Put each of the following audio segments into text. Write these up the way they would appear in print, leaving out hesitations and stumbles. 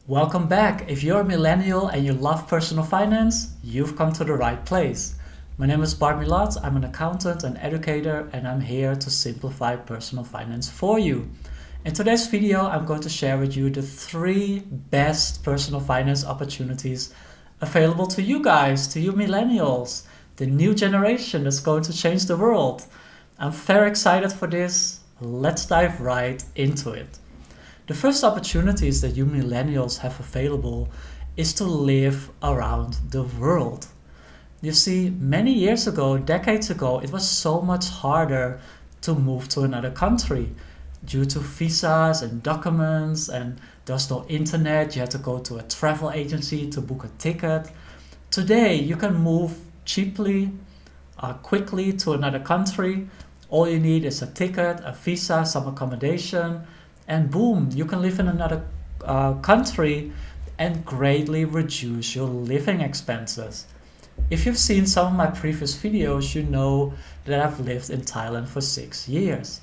Welcome back. If you're a millennial and you love personal finance, you've come to the right place. My name is Bart Milatz. I'm an accountant and educator, and I'm here to simplify personal finance for you. In today's video, I'm going to share with you the 3 best personal finance opportunities available to you guys, to you millennials, the new generation that's going to change the world. I'm very excited for this. Let's dive right into it. The first opportunities that you millennials have available is to live around the world. You see, many years ago, decades ago, it was so much harder to move to another country due to visas and documents, and there's no internet. You had to go to a travel agency to book a ticket. Today, you can move cheaply, quickly to another country. All you need is a ticket, a visa, some accommodation, and boom, you can live in another country and greatly reduce your living expenses. If you've seen some of my previous videos, you know that I've lived in Thailand for 6 years.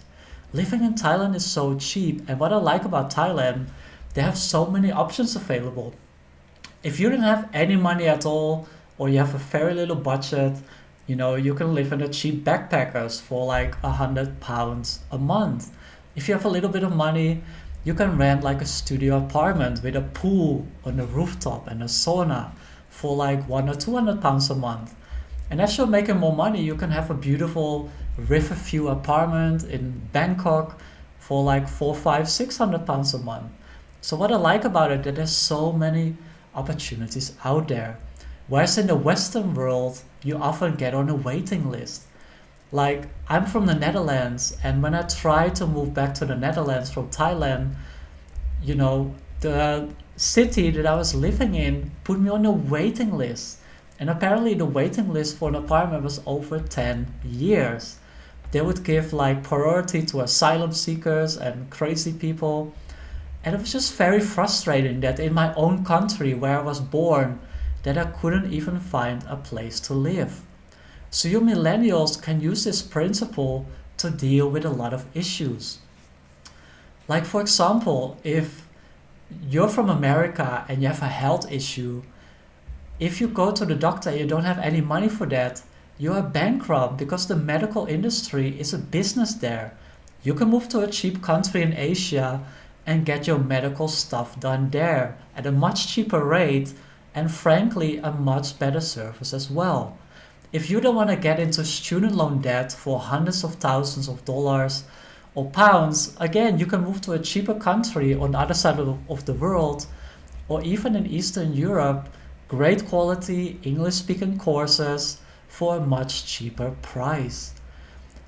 Living in Thailand is so cheap, and what I like about Thailand, they have so many options available. If you don't have any money at all, or you have a very little budget, you can live in a cheap backpackers for like £100 a month. If you have a little bit of money, you can rent like a studio apartment with a pool on the rooftop and a sauna for like £100 or £200 a month. And as you're making more money, you can have a beautiful river view apartment in Bangkok for like 400, 500, £600 a month. So what I like about it, that there's so many opportunities out there. Whereas in the Western world, you often get on a waiting list. Like, I'm from the Netherlands, and when I tried to move back to the Netherlands from Thailand, the city that I was living in put me on a waiting list. And apparently the waiting list for an apartment was over 10 years. They would give like priority to asylum seekers and crazy people. And it was just very frustrating that in my own country where I was born, that I couldn't even find a place to live. So you millennials can use this principle to deal with a lot of issues. Like, for example, if you're from America and you have a health issue, if you go to the doctor and you don't have any money for that, you are bankrupt because the medical industry is a business there. You can move to a cheap country in Asia and get your medical stuff done there at a much cheaper rate and frankly a much better service as well. If you don't want to get into student loan debt for hundreds of thousands of dollars or pounds, again, you can move to a cheaper country on the other side of the world, or even in Eastern Europe, great quality English-speaking courses for a much cheaper price.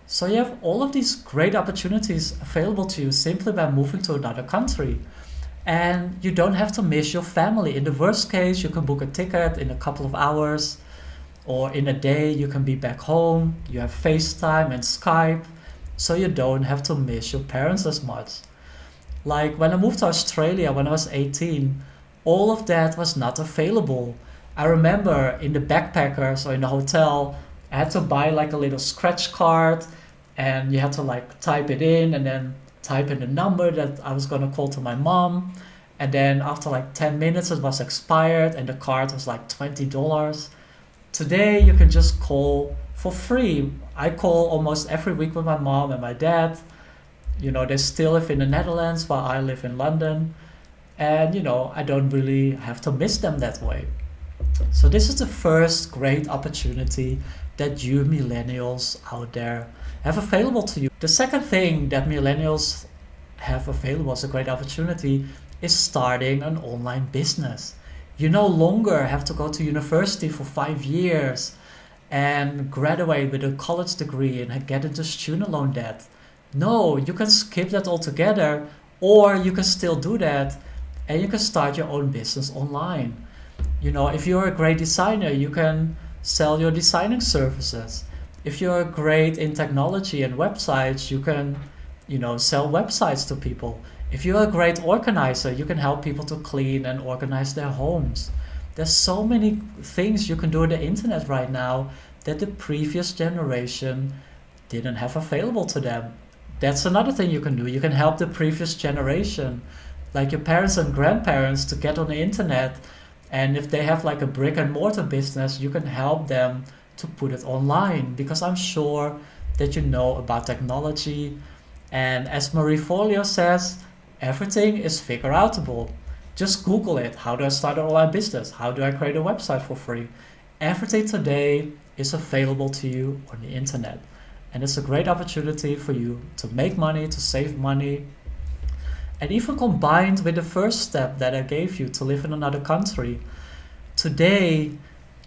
So you have all of these great opportunities available to you simply by moving to another country. And you don't have to miss your family. In the worst case, you can book a ticket in a couple of hours, or in a day you can be back home. You have FaceTime and Skype, so you don't have to miss your parents as much. Like when I moved to Australia when I was 18, all of that was not available. I remember in the backpackers or in the hotel, I had to buy like a little scratch card, and you had to like type it in and then type in the number that I was gonna call to my mom. And then after like 10 minutes it was expired and the card was like $20. Today, you can just call for free. I call almost every week with my mom and my dad. They still live in the Netherlands while I live in London. And, I don't really have to miss them that way. So this is the first great opportunity that you millennials out there have available to you. The second thing that millennials have available as a great opportunity is starting an online business. You no longer have to go to university for 5 years and graduate with a college degree and get into student loan debt. No, you can skip that altogether, or you can still do that and you can start your own business online. If you're a great designer, you can sell your designing services. If you're great in technology and websites, you can, sell websites to people. If you're a great organizer, you can help people to clean and organize their homes. There's so many things you can do on the internet right now that the previous generation didn't have available to them. That's another thing you can do. You can help the previous generation like your parents and grandparents to get on the internet. And if they have like a brick and mortar business, you can help them to put it online, because I'm sure that you know about technology. And as Marie Forleo says, everything is figure outable. Just Google it. How do I start an online business? How do I create a website for free? Everything today is available to you on the internet. And it's a great opportunity for you to make money, to save money. And even combined with the first step that I gave you, to live in another country, today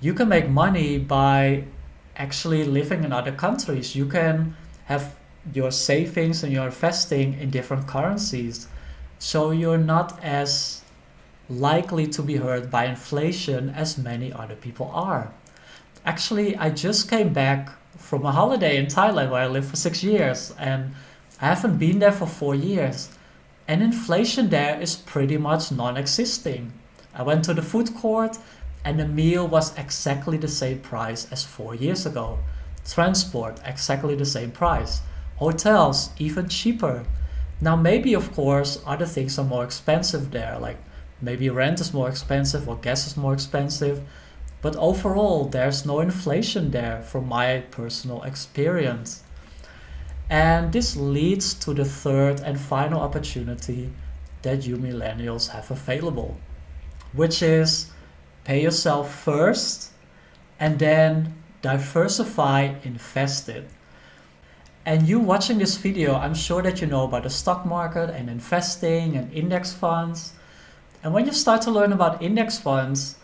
you can make money by actually living in other countries. You can have your savings and your investing in different currencies. So you're not as likely to be hurt by inflation as many other people are. Actually, I just came back from a holiday in Thailand where I lived for 6 years, and I haven't been there for 4 years. And inflation there is pretty much non-existing. I went to the food court and the meal was exactly the same price as 4 years ago. Transport, exactly the same price. Hotels, even cheaper. Now maybe of course other things are more expensive there, like maybe rent is more expensive or gas is more expensive. But overall there's no inflation there from my personal experience. And this leads to the third and final opportunity that you millennials have available, which is pay yourself first and then diversify, invest it. And you watching this video, I'm sure that you know about the stock market and investing and index funds. And when you start to learn about index funds,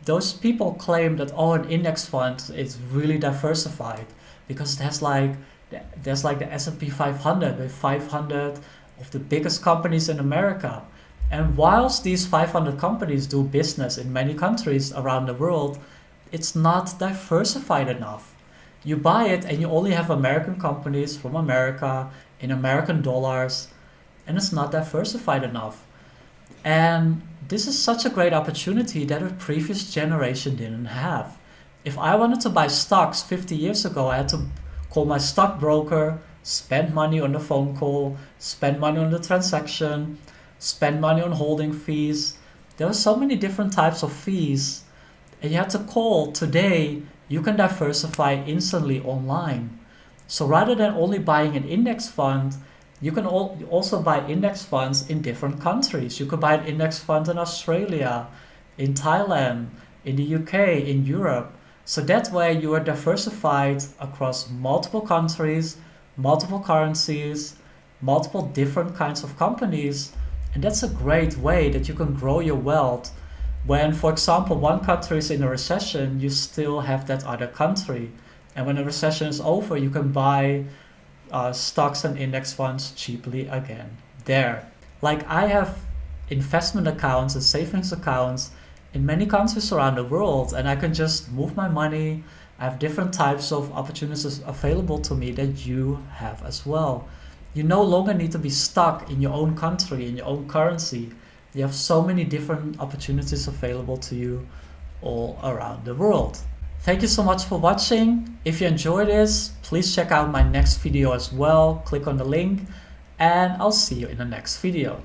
those people claim that, oh, an index fund is really diversified because there's like the S&P 500 with 500 of the biggest companies in America. And whilst these 500 companies do business in many countries around the world, it's not diversified enough. You buy it and you only have American companies from America in American dollars, and it's not diversified enough. And this is such a great opportunity that a previous generation didn't have. If I wanted to buy stocks 50 years ago, I had to call my stockbroker, spend money on the phone call, spend money on the transaction, spend money on holding fees. There are so many different types of fees, and you have to call. Today, you can diversify instantly online. So rather than only buying an index fund, you can also buy index funds in different countries. You could buy an index fund in Australia, in Thailand, in the UK, in Europe. So that way you are diversified across multiple countries, multiple currencies, multiple different kinds of companies. And that's a great way that you can grow your wealth. When, for example, one country is in a recession, you still have that other country. And when the recession is over, you can buy stocks and index funds cheaply again there. Like I have investment accounts and savings accounts in many countries around the world, and I can just move my money. I have different types of opportunities available to me that you have as well. You no longer need to be stuck in your own country, in your own currency. You have so many different opportunities available to you all around the world. Thank you so much for watching. If you enjoyed this, please check out my next video as well. Click on the link and I'll see you in the next video.